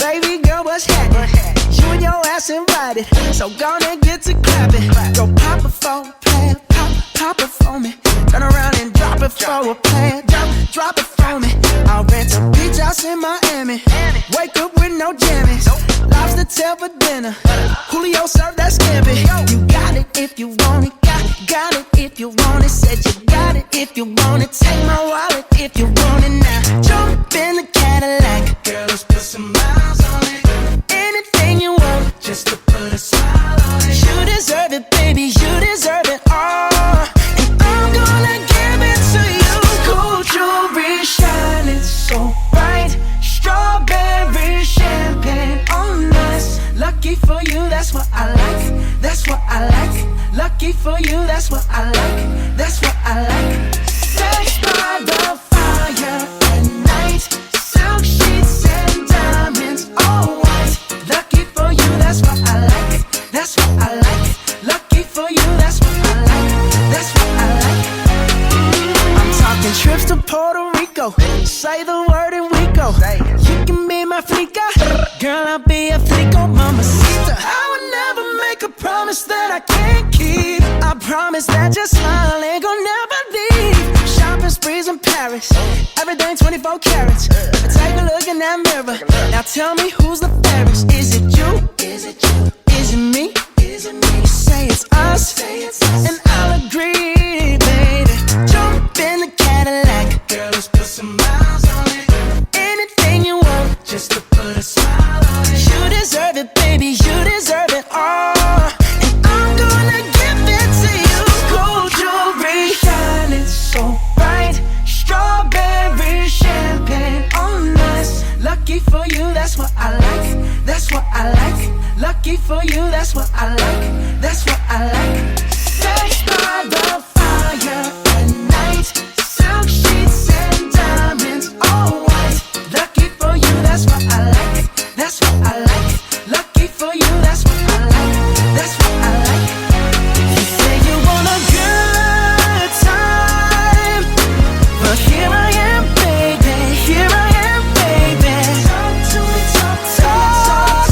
Baby girl, what's happening? You and your ass invited, so gonna get to clapping. Go pop it for a plan, pop it for me. Turn around and drop it for a plan, drop it for me. I'll rent a beach house in Miami. Wake up with no jammies. Lobster tail for dinner. Julio served that scampi. You got it if you want it. Got it if you want it. Said you got it if you want it. Take my wallet if you want it now. Jump in the Cadillac. Girl, let's put some miles on it. Anything you want, just to put a smile on it. You deserve it, baby. You deserve it all. And I'm gonna give it to you. Gold jewelry shining so bright. Strawberry champagne on us. Lucky for you, that's what I like. That's what I like. Lucky for you, that's what I like. That's what I like. Sex by the fire at night. Silk sheets and diamonds, all white. Lucky for you, that's what I like. That's what I like. Lucky for you, that's what I like. That's what I like. I'm talking trips to Puerto Rico. Say the word and we go. You can be my flica. Girl, I'll be a flico, mamacita. I would never make a promise that I can't keep. I promise that your smile ain't gonna never leave. Shopping sprees in Paris, everything 24 carats. Take a look in that mirror. Now tell me who's the fairest. Is it you? Is it you? Is it me? Is it me? You say it's us, and I'll agree, baby. Jump in the Cadillac. Girl, let's put some miles on it. Anything you want, just to put a smile on it. You deserve it, baby. You deserve it all. And I'm gonna give it to you. Gold jewelry shining so bright. Strawberry champagne on us. Lucky for you, that's what I like. That's what I like. Lucky for you, that's what I like. That's what I like. Sex by the fire at night. Silk sheets and diamonds, all white. Lucky for you, that's what I like. That's what I like. Lucky for you, that's what I like. That's what I like. You say you want a good time, but here I am, baby. Here I am, baby. Talk to me, talk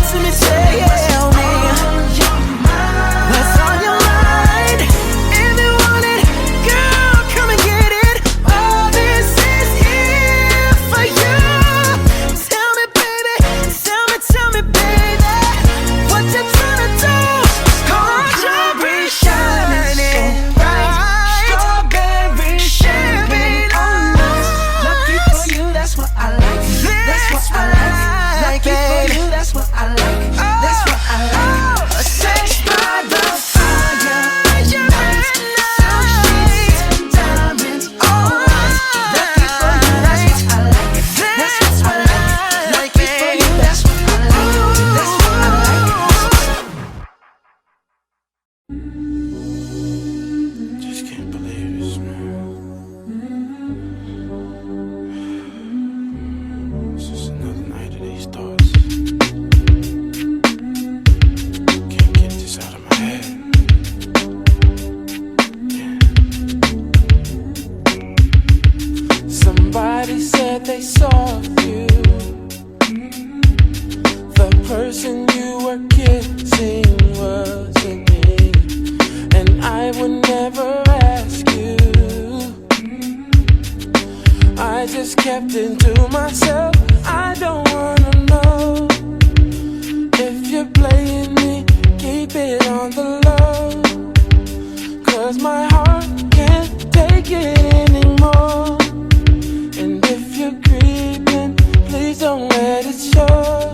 to me, tell me what's on your mind. If you want it, girl, come and get it. All this is here for you. Tell me, baby, tell me, baby, what you tryna do? Gold jewelry shining bright. Strawberry champagne on us. Lucky for you, that's what I like. That's what I like. Lucky for you, that's what I like. That's what I like. Sex by the fire at night. Silk sheets and diamonds, all white. Lucky for you, that's what I like. That's what I like. Lucky for you, that's what I like. That's what I like. Just can't believe this, man. It's just another night of these thoughts. Can't get this out of my head. Somebody said they saw you. The person you were kissing wasn't me, and I would never ask you. I just kept it to myself. I don't wanna know if you're playing me. Keep it on the low, 'cause my heart can't take it anymore. And if you're creeping, please don't let it show.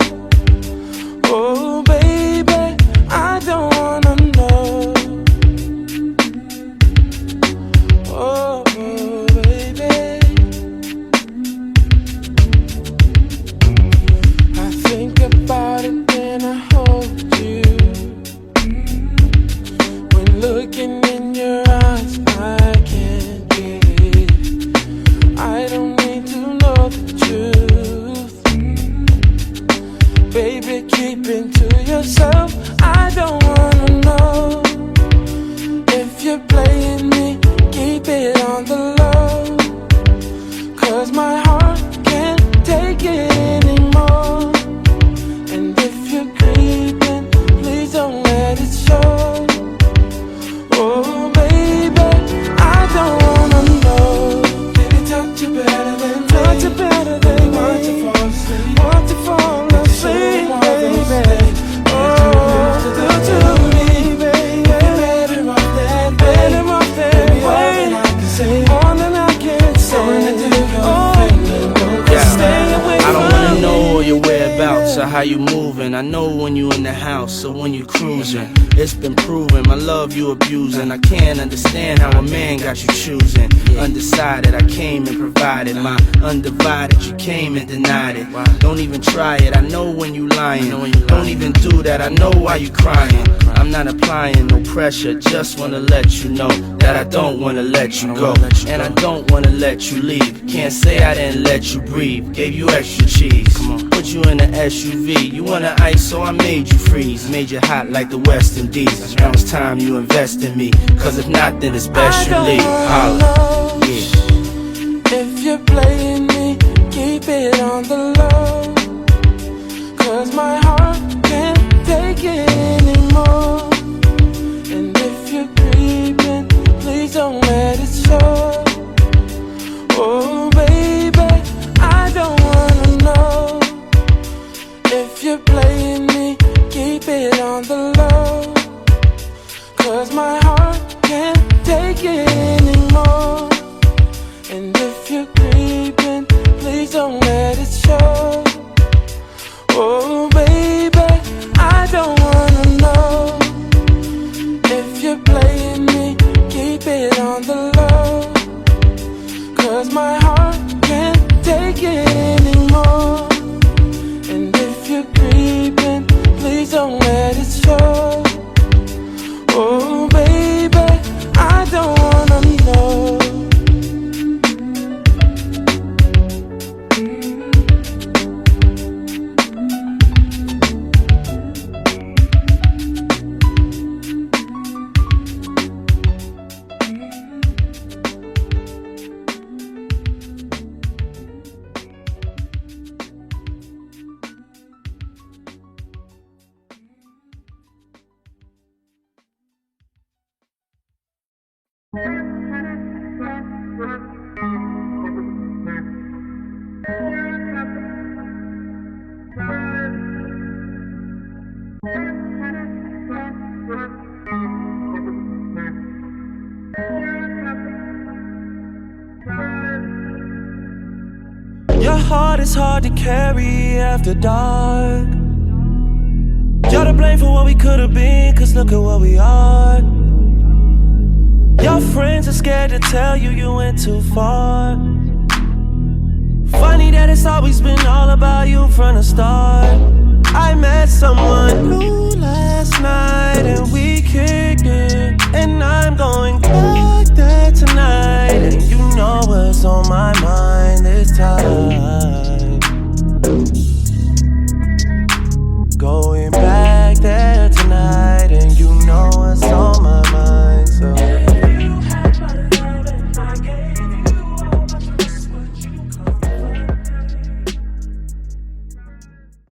Oh baby, I don't wanna know. Oh baby, I think about it when I hold you. When looking in your eyes, I can't get So how you moving? I know when you in the house or when you cruising. It's been proven, my love you abusing. I can't understand how a man got you choosing. Undecided, I came and provided. My undivided, you came and denied it. Don't even try it, I know when you lying. Don't even do that, I know why you crying. I'm not applying no pressure, just wanna let you know that I don't wanna let you go. And I don't wanna let you leave. Can't say I didn't let you breathe. Gave you extra cheese, put you in an SUV. You wanna ice, so I made you freeze. Made you hot like the West Indies. Now it's time you invest in me, cause if not, then it's best you leave. Holla, yeah. If you're playing me, keep it on the low, cause my heart can't take it anymore. And if you're creeping, please don't let it show. Oh baby, I don't wanna know. If you're playing me, keep it on the low, cause my heart can't take it anymore. And if you're creeping, please don't let it show. Oh baby, I don't wanna know. If you're playing me, keep it on the low, cause my heart can't take it anymore. And if you're creeping, please don't let it show. Oh baby, I don't wanna know. Your heart is hard to carry after dark. You're to blame for what we could have been, cause look at what we are. Your friends are scared to tell you you went too far. Funny that it's always been all about you from the start. I met someone new last night and we kissed.